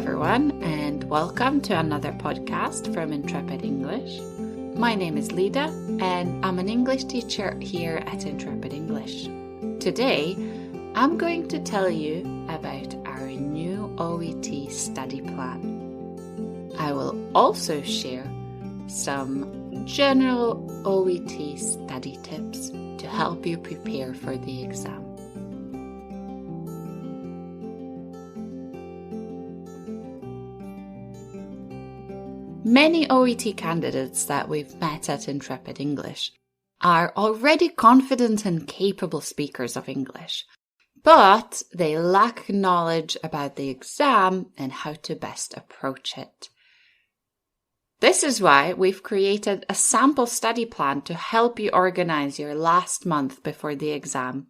everyone, and welcome to another podcast from Intrepid English. My name is Lida, and I'm an English teacher here at Intrepid English. Today, I'm going to tell you about our new OET study plan. I will also share some general OET study tips to help you prepare for the exam. Many OET candidates that we've met at Intrepid English are already confident and capable speakers of English, but they lack knowledge about the exam and how to best approach it. This is why we've created a sample study plan to help you organize your last month before the exam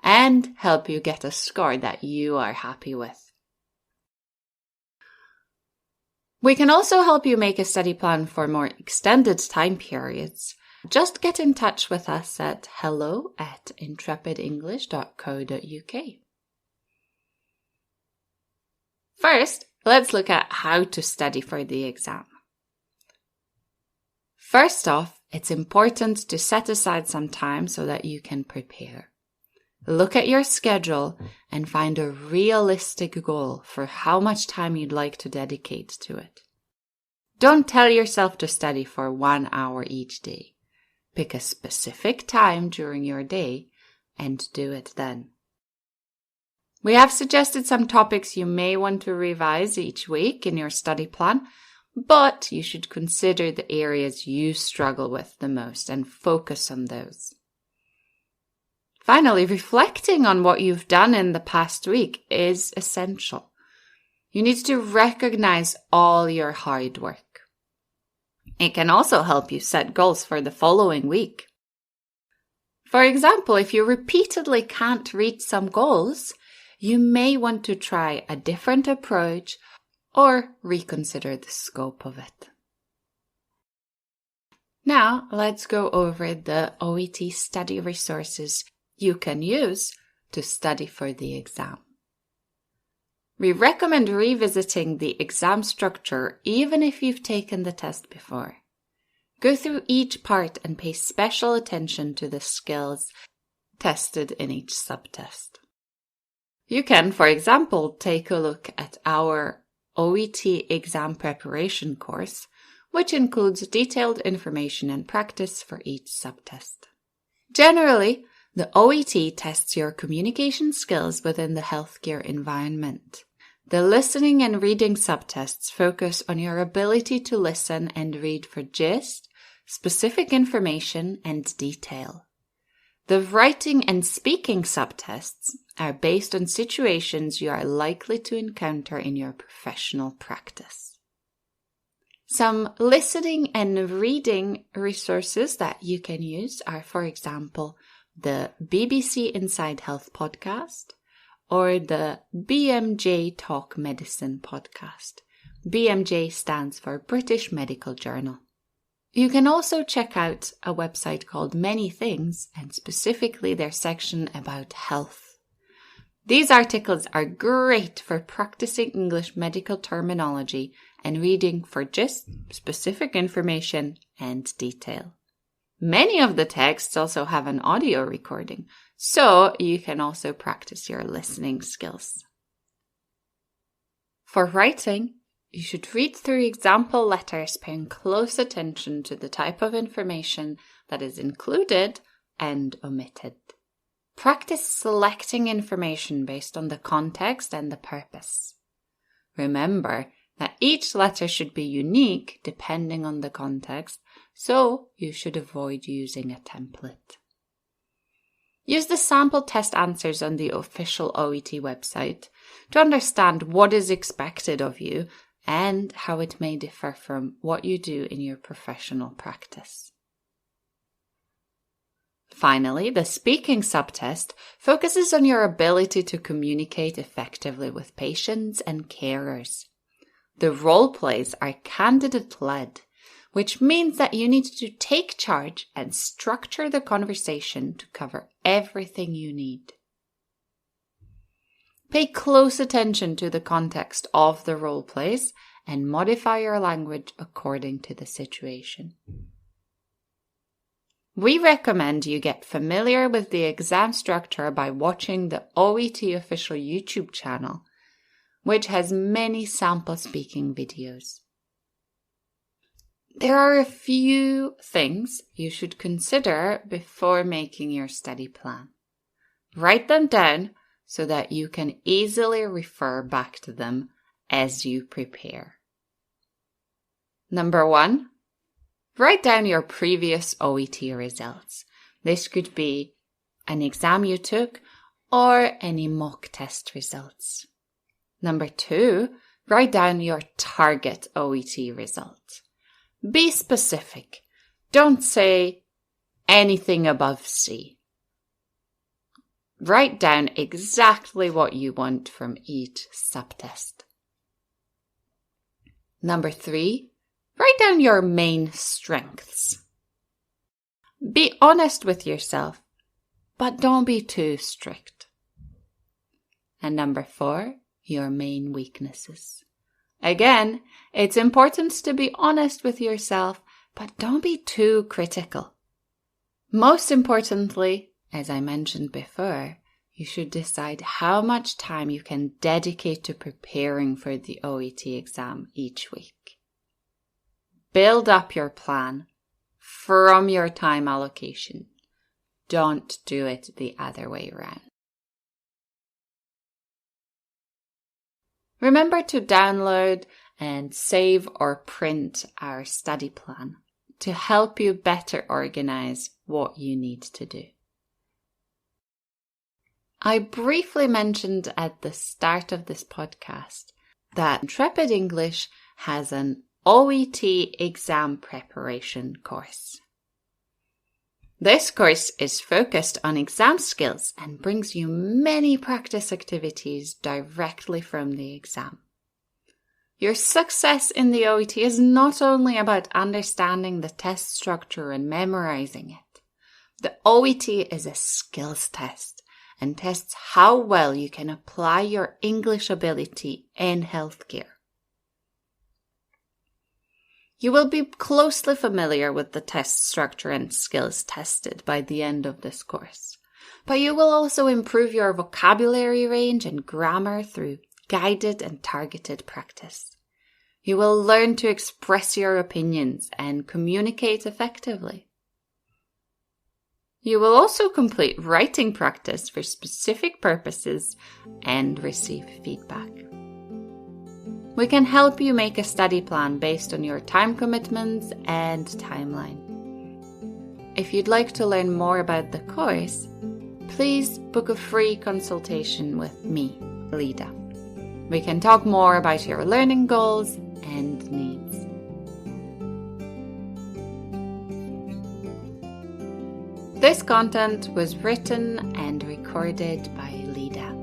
and help you get a score that you are happy with. We can also help you make a study plan for more extended time periods. Just get in touch with us at hello@intrepidenglish.co.uk. First, let's look at how to study for the exam. First off, it's important to set aside some time so that you can prepare. Look at your schedule and find a realistic goal for how much time you'd like to dedicate to it. Don't tell yourself to study for 1 hour each day. Pick a specific time during your day and do it then. We have suggested some topics you may want to revise each week in your study plan, but you should consider the areas you struggle with the most and focus on those. Finally, reflecting on what you've done in the past week is essential. You need to recognize all your hard work. It can also help you set goals for the following week. For example, if you repeatedly can't reach some goals, you may want to try a different approach or reconsider the scope of it. Now, let's go over the OET study resources you can use to study for the exam. We recommend revisiting the exam structure even if you've taken the test before. Go through each part and pay special attention to the skills tested in each subtest. You can, for example, take a look at our OET exam preparation course, which includes detailed information and practice for each subtest. Generally, the OET tests your communication skills within the healthcare environment. The listening and reading subtests focus on your ability to listen and read for gist, specific information, and detail. The writing and speaking subtests are based on situations you are likely to encounter in your professional practice. Some listening and reading resources that you can use are, for example, the BBC Inside Health podcast or the BMJ Talk Medicine podcast. BMJ stands for British Medical Journal. You can also check out a website called Many Things and specifically their section about health. These articles are great for practicing English medical terminology and reading for just specific information and detail. Many of the texts also have an audio recording, so you can also practice your listening skills. For writing, you should read through example letters paying close attention to the type of information that is included and omitted. Practice selecting information based on the context and the purpose. Remember that each letter should be unique depending on the context, so you should avoid using a template. Use the sample test answers on the official OET website to understand what is expected of you and how it may differ from what you do in your professional practice. Finally, the speaking subtest focuses on your ability to communicate effectively with patients and carers. The role plays are candidate-led, which means that you need to take charge and structure the conversation to cover everything you need. Pay close attention to the context of the role plays and modify your language according to the situation. We recommend you get familiar with the exam structure by watching the Oet official YouTube channel, which has many sample speaking videos. There are a few things you should consider before making your study plan. Write them down so that you can easily refer back to them as you prepare. Number 1, write down your previous Oet results. This could be an exam you took or any mock test results. Number 2, write down your target Oet result. Be specific. Don't say anything above C. Write down exactly what you want from each subtest. Number 3, write down your main strengths. Be honest with yourself, but don't be too strict. And number 4, your main weaknesses. Again, it's important to be honest with yourself, but don't be too critical. Most importantly, as I mentioned before, you should decide how much time you can dedicate to preparing for the Oet exam each week. Build up your plan from your time allocation. Don't do it the other way around. Remember to download and save or print our study plan to help you better organize what you need to do. I briefly mentioned at the start of this podcast that Intrepid English has an Oet exam preparation course. This course is focused on exam skills and brings you many practice activities directly from the exam. Your success in the Oet is not only about understanding the test structure and memorizing it. The Oet is a skills test and tests how well you can apply your English ability in healthcare. You will be closely familiar with the test structure and skills tested by the end of this course, but you will also improve your vocabulary range and grammar through guided and targeted practice. You will learn to express your opinions and communicate effectively. You will also complete writing practice for specific purposes and receive feedback. We can help you make a study plan based on your time commitments and timeline. If you'd like to learn more about the course, please book a free consultation with me, Lida. We can talk more about your learning goals and needs. This content was written and recorded by Lida.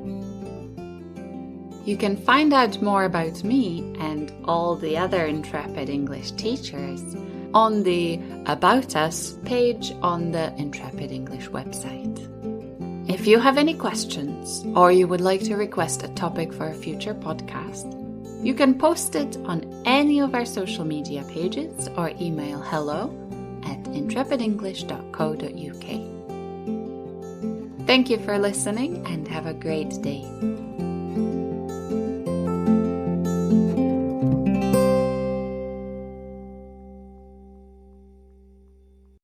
You can find out more about me and all the other Intrepid English teachers on the About Us page on the Intrepid English website. If you have any questions or you would like to request a topic for a future podcast, you can post it on any of our social media pages or email hello@intrepidenglish.co.uk. Thank you for listening and have a great day.